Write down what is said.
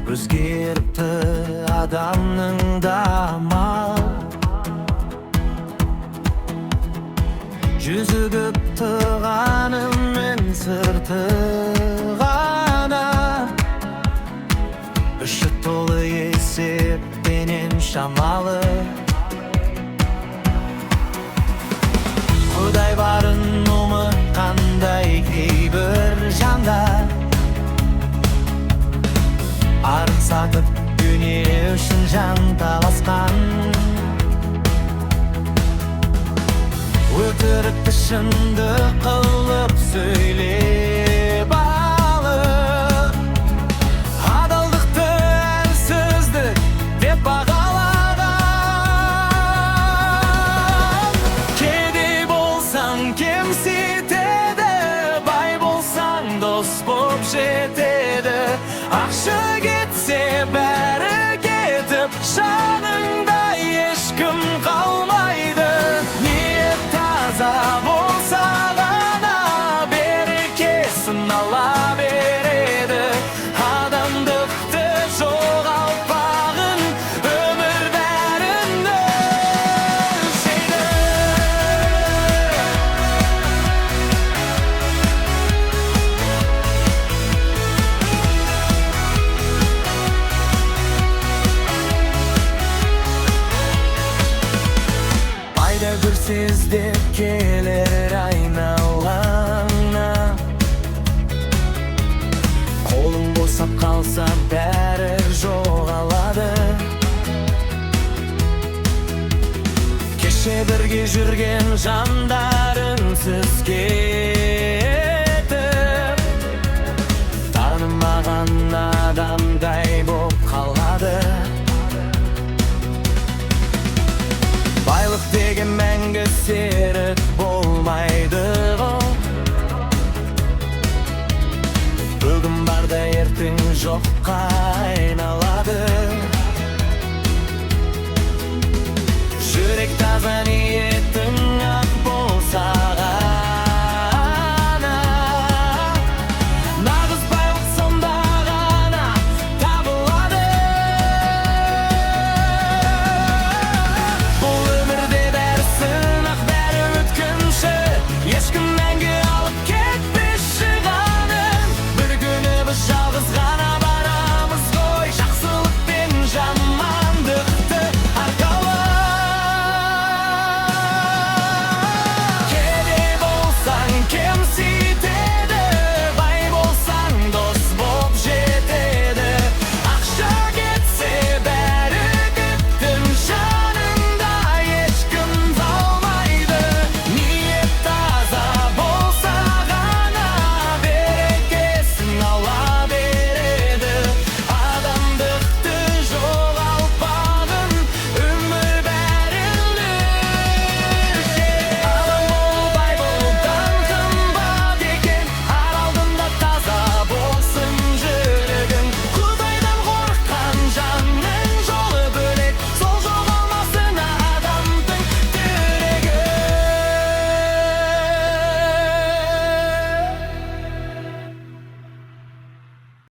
Өзгеріпті адамның да амал. Жүзі көп тұрғанымен сырты ғана, іші толы есеппенен шамалы. Құдай барын ұмытқандай кейбір жандар, арын сатып дүние үшін жан таласқан. Өтірікті шындық қылып сөйлеп алып, адалдықты әлсіздік деп бағалаған. Кедей болсаң кемсітеді, бай болсаң дос боп жетеді. Ақша кетсе бәрі кетіп, жаныңда ешкім қалмайды. Ниет таза болса ғана берекесін ала береді. Адамдықты жоғалтпағын өмір бәрін өлшейді. Пайда көрсездеп келер айналаңа, қолың босап қалса бәрі жоғалады. Кеше бірге жүрген жандарынсыз кетіп, танымаған адамдай боп қалады. Байлық деген мәңгі серік болмайды ғой. Бүгін бар да ертең жоққа